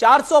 400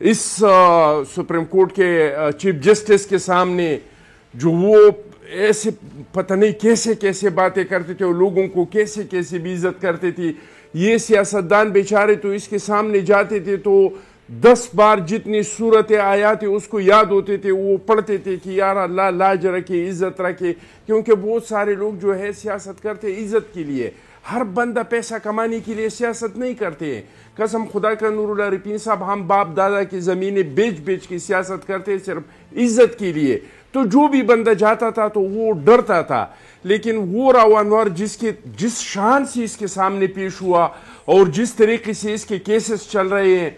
اس supreme court کے chief justice کے سامنے جو وہ ایسے پتہ نہیں کیسے کیسے باتیں کرتے تھے اور لوگوں کو کیسے کیسے بھی عزت کرتے تھے. یہ سیاستدان بیچارے تو اس کے سامنے جاتے تھے تو 10 بار جتنی صورت آیات اس کو یاد ہوتے تھے وہ پڑھتے تھے کہ یار اللہ لاج رکھے عزت رکھے, کیونکہ بہت سارے لوگ جو ہے سیاست کرتے عزت کے لیے. ہر بندہ پیسہ کمانے کے لیے سیاست نہیں کرتے ہیں. قسم خدا کا نور اللہ رپین صاحب, ہم باپ دادا کی زمینیں بیچ کے سیاست کرتے صرف عزت کے لیے. تو جو بھی بندہ جاتا تھا تو وہ ڈرتا تھا. لیکن وہ راؤ انور جس شان سے اس کے سامنے پیش ہوا اور جس طریقے سے اس کے کیسز چل رہے ہیں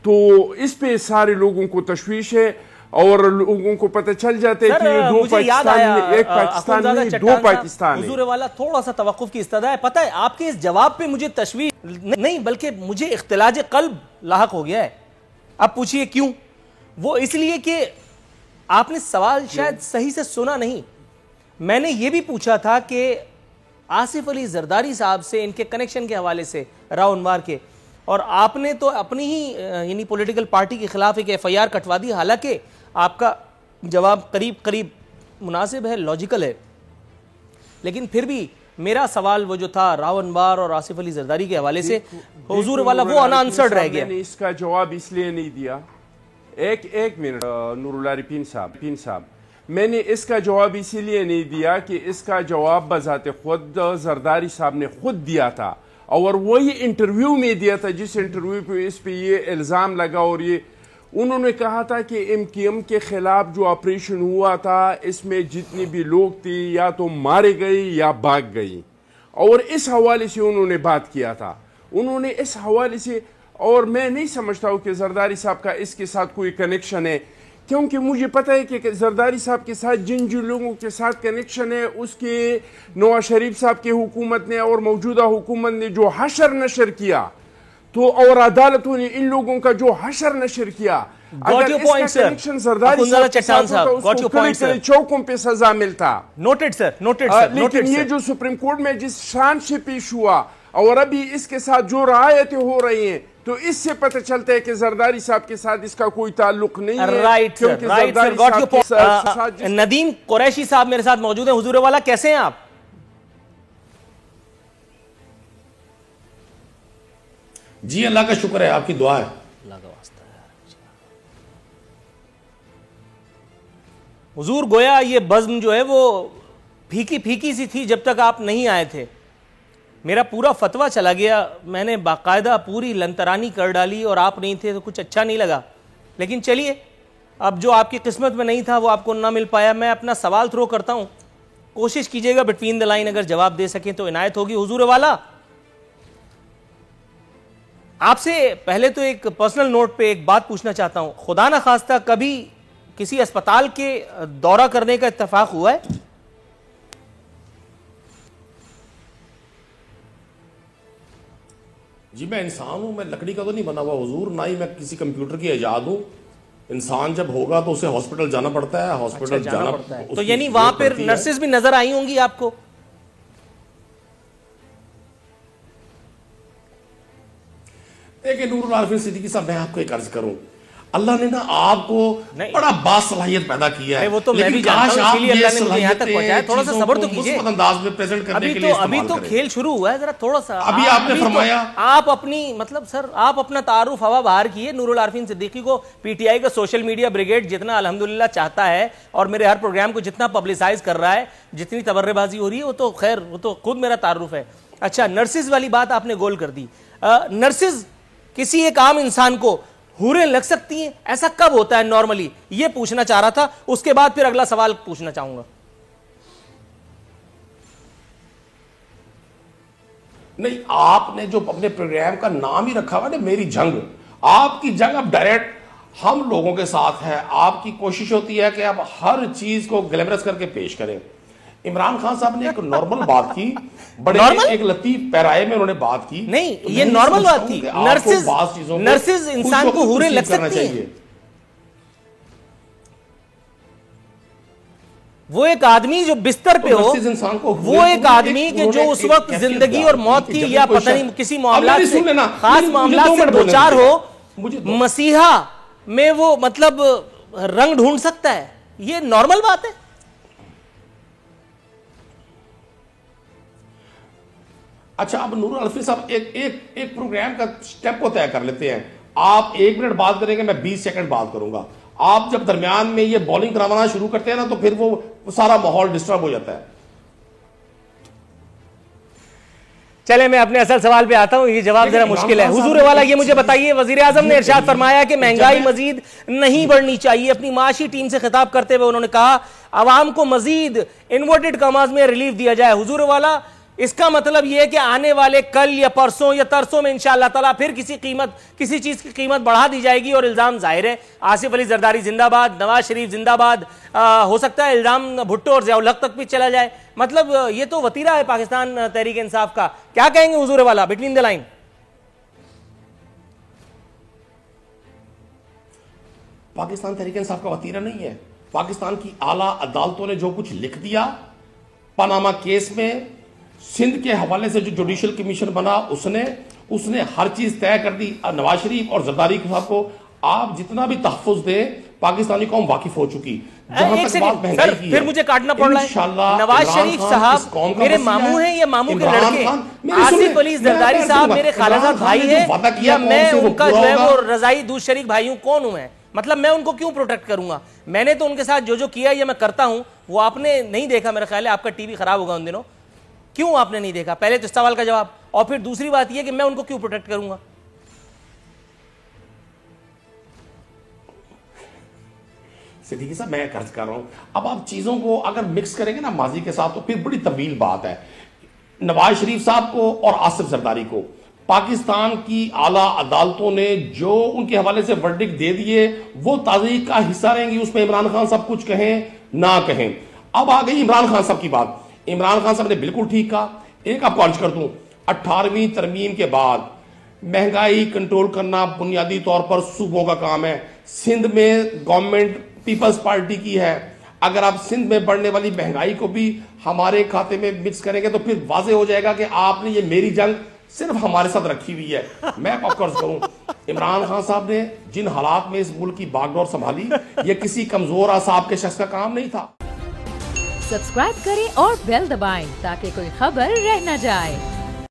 تو اس پہ سارے لوگوں کو تشویش ہے اور لوگوں کو پتہ چل جاتے کہ یہ دو پاکستان, ایک پاکستان نہیں, 2 پاکستان ہیں. حضور والا تھوڑا سا توقف کی استدعا ہے. پتہ ہے آپ کے اس جواب پہ مجھے تشویش نہیں بلکہ مجھے اختلاج قلب لاحق ہو گیا ہے. اب پوچھئے کیوں؟ وہ اس لیے کہ آپ نے سوال شاید صحیح سے سنا نہیں. میں نے یہ بھی پوچھا تھا کہ آصف علی زرداری صاحب سے ان کے کنیکشن کے حوالے سے راؤ انوار کے, اور آپ نے تو اپنی ہی یعنی پولیٹیکل پارٹی کے خلاف ایک FIR کٹوا دی. حالانکہ آپ کا جواب قریب مناسب ہے, لاجیکل ہے, لیکن پھر بھی میرا سوال وہ جو تھا راؤ انوار اور آصف علی زرداری کے حوالے سے حضور والا وہ ان آنسرڈ رہ گیا. میں نے اس کا جواب اس لیے نہیں دیا, ایک منٹ نور اللہ رپین صاحب, میں نے اس کا جواب اسی لیے نہیں دیا کہ اس کا جواب بذات خود زرداری صاحب نے خود دیا تھا اور وہی انٹرویو میں دیا تھا جس انٹرویو پہ اس پہ یہ الزام لگا. اور یہ انہوں نے کہا تھا کہ MKM کے خلاف جو آپریشن ہوا تھا اس میں جتنے بھی لوگ تھے یا تو مارے گئے یا بھاگ گئی, اور اس حوالے سے انہوں نے بات کیا تھا. انہوں نے اس حوالے سے, اور میں نہیں سمجھتا ہوں کہ زرداری صاحب کا اس کے ساتھ کوئی کنیکشن ہے, کیونکہ مجھے پتہ ہے کہ زرداری صاحب کے ساتھ جن لوگوں کے ساتھ کنیکشن ہے اس کے نواز شریف صاحب کی حکومت نے اور موجودہ حکومت نے جو حشر نشر کیا تو اور عدالتوں نے ان لوگوں کا جو حشر نشر کیا, اگر اس کا کنیکشن زرداری صاحب کے ساتھ ہوتا اس کو کڑے چوکوں پہ سزا ملتا. نوٹڈ سر. لیکن یہ جو سپریم کورٹ میں جس شان سے پیش ہوا اور ابھی اس کے ساتھ جو رعایتیں ہو رہی ہیں تو اس سے پتہ چلتا ہے کہ زرداری صاحب کے ساتھ اس کا کوئی تعلق نہیں ہے. Right sir. ندیم قریشی صاحب میرے ساتھ موجود ہیں. حضور والا کیسے ہیں آپ؟ جی اللہ کا شکر ہے, آپ کی دعا ہے. اللہ کا واسطہ ہے. حضور گویا یہ بزم جو ہے وہ پھیکی سی تھی جب تک آپ نہیں آئے تھے. میرا پورا فتویٰ چلا گیا, میں نے باقاعدہ پوری لنترانی کر ڈالی اور آپ نہیں تھے تو کچھ اچھا نہیں لگا. لیکن چلیے, اب جو آپ کی قسمت میں نہیں تھا وہ آپ کو نہ مل پایا. میں اپنا سوال تھرو کرتا ہوں, کوشش کیجئے گا بٹوین دا لائن اگر جواب دے سکیں تو عنایت ہوگی. حضور والا آپ سے پہلے تو ایک پرسنل نوٹ پہ ایک بات پوچھنا چاہتا ہوں. خدا نہ خواستہ کبھی کسی اسپتال کے دورہ کرنے کا اتفاق ہوا ہے؟ جی میں انسان ہوں, میں لکڑی کا تو نہیں بنا ہوا حضور, نہ ہی میں کسی کمپیوٹر کی ایجاد ہوں. انسان جب ہوگا تو اسے ہاسپٹل جانا پڑتا ہے, ہاسپٹل جانا پڑتا ہے. تو یعنی وہاں پر نرسز بھی نظر آئی ہوں گی آپ کو؟ دیکھیں نور العارفین صدیقی صاحب, میں آپ کو ایک عرض کروں, اللہ نے نا آپ کو بڑا باصلاحیت پیدا کیا ہے. وہ تو میں بھی جانتا ہوں, اسی لیے اللہ نے مجھے یہاں تک پہنچایا. تھوڑا سا صبر تو کیجئے, مثبت انداز میں پریزنٹ کرنے کے لیے استعمال کریں. ابھی تو کھیل شروع ہوا ہے, ذرا تھوڑا سا. ابھی آپ نے فرمایا آپ اپنی مطلب سر آپ اپنا تعارف ہوا باہر کیے. نور العارفین صدیقی کو PTI کا سوشل میڈیا بریگیڈ جتنا الحمدللہ چاہتا ہے اور میرے ہر پروگرام کو جتنا پبلسائز کر رہا ہے, جتنی تبرے بازی ہو رہی ہے, وہ تو خیر وہ تو خود میرا تعارف ہے. اچھا, نرسز والی بات آپ نے گول کر دی. نرسز کسی ایک عام انسان کو حوریں لگ سکتی ہیں, ایسا کب ہوتا ہے نارملی, یہ پوچھنا چاہ رہا تھا. اس کے بعد پھر اگلا سوال پوچھنا چاہوں گا. نہیں, آپ نے جو اپنے پروگرام کا نام ہی رکھا ہوا نا میری جنگ, آپ کی جنگ اب ڈائریکٹ ہم لوگوں کے ساتھ ہے. آپ کی کوشش ہوتی ہے کہ آپ ہر چیز کو گلیمرس کر کے پیش کریں. عمران خان صاحب نے ایک نارمل بات کی, بڑے ایک لطیف پیرائے میں انہوں نے بات کی. نہیں, یہ نارمل بات تھی. نرسز انسان کو حوریں لگ سکتی ہیں. وہ ایک آدمی جو بستر پہ ہو, وہ ایک آدمی کہ جو اس وقت زندگی اور موت کی یا پتہ نہیں کسی معاملات سے خاص معاملات سے دوچار ہو, مسیحا میں وہ مطلب رنگ ڈھونڈ سکتا ہے؟ یہ نارمل بات ہے؟ اچھا اب نور الفی صاحب ایک پروگرام کا سٹیپ کو طے کر لیتے ہیں. آپ 1 منٹ بات کریں گے, میں 20 سیکنڈ بات کروں گا. آپ جب درمیان میں یہ بولنگ کروانا شروع کرتے ہیں نا تو پھر وہ سارا ماحول ڈسٹرب ہو جاتا ہے. چلے میں اپنے اصل سوال پہ آتا ہوں, یہ جواب ذرا مشکل ہے. حضور والا یہ مجھے بتائیے, وزیر اعظم نے ارشاد فرمایا کہ مہنگائی مزید نہیں بڑھنی چاہیے. اپنی معاشی ٹیم سے خطاب کرتے ہوئے انہوں نے کہا عوام کو مزید انورٹڈ کاماز میں ریلیف دیا جائے. حضور والا اس کا مطلب یہ ہے کہ آنے والے کل یا پرسوں یا ترسوں میں انشاءاللہ تعالیٰ پھر کسی چیز کی قیمت بڑھا دی جائے گی, اور الزام ظاہر ہے آصف علی زرداری زندہ باد, نواز شریف زندہ باد, ہو سکتا ہے الزام بھٹو اور ضیاء الحق تک بھی چلا جائے. مطلب یہ تو وتیرہ ہے پاکستان تحریک انصاف کا. کیا کہیں گے حضور والا between the line? Pakistan Tehreek Insaf کا وتیرہ نہیں ہے. پاکستان کی اعلیٰ عدالتوں نے جو کچھ لکھ دیا پاناما کیس میں, سندھ کے حوالے سے جو جوڈیشل کمیشن بنا اس نے ہر چیز طے کر دی. نواز شریف اور زرداری صاحب کو آپ جتنا بھی تحفظ دیں پاکستانی قوم واقف ہو چکی. ایک سیکنڈ سر, پھر مجھے کاٹنا پڑ رہا ہے. نواز شریف صاحب میرے ماموں ہیں یا ماموں کے لڑکے؟ آصف علی زرداری صاحب میرے خالہ بھائی ہیں یا میں ان کا جو ہے وہ رضائی دودھ شریک بھائی ہوں؟ کون ہوں میں؟ مطلب میں ان کو کیوں پروٹیکٹ کروں گا؟ میں نے تو ان کے ساتھ جو کیا یا میں کرتا ہوں وہ آپ نے نہیں دیکھا. میرا خیال ہے آپ کا ٹی وی خراب ہوگا ان دنوں. کیوں آپ نے نہیں دیکھا؟ پہلے تو اس سوال کا جواب, اور پھر دوسری بات یہ کہ میں ان کو کیوں پروٹیکٹ کروں گا؟ صدیقی صاحب میں عرض کر رہا ہوں, اب آپ چیزوں کو اگر مکس کریں گے نا ماضی کے ساتھ تو پھر بڑی طویل بات ہے. نواز شریف صاحب کو اور آصف زرداری کو پاکستان کی اعلیٰ عدالتوں نے جو ان کے حوالے سے ورڈکٹ دے دیے وہ تاریخ کا حصہ رہیں گی. اس میں عمران خان صاحب کچھ کہیں نہ کہیں. اب آ گئی عمران خان صاحب کی بات. عمران خان صاحب نے بالکل ٹھیک کہا. ایک آپ کو عرض کر دوں, 18ویں ترمیم کے بعد مہنگائی کنٹرول کرنا بنیادی طور پر صوبوں کا کام ہے. سندھ میں گورنمنٹ پیپلز پارٹی کی ہے. اگر آپ سندھ میں بڑھنے والی مہنگائی کو بھی ہمارے کھاتے میں مکس کریں گے تو پھر واضح ہو جائے گا کہ آپ نے یہ میری جنگ صرف ہمارے ساتھ رکھی ہوئی ہے. میں آپ کو عرض کروں, عمران خان صاحب نے جن حالات میں اس ملک کی باغ ڈور سنبھالی یہ کسی کمزور اعصاب کے شخص کا کام نہیں تھا. سبسکرائب کریں اور بیل دبائیں تاکہ کوئی خبر رہ نہ جائے.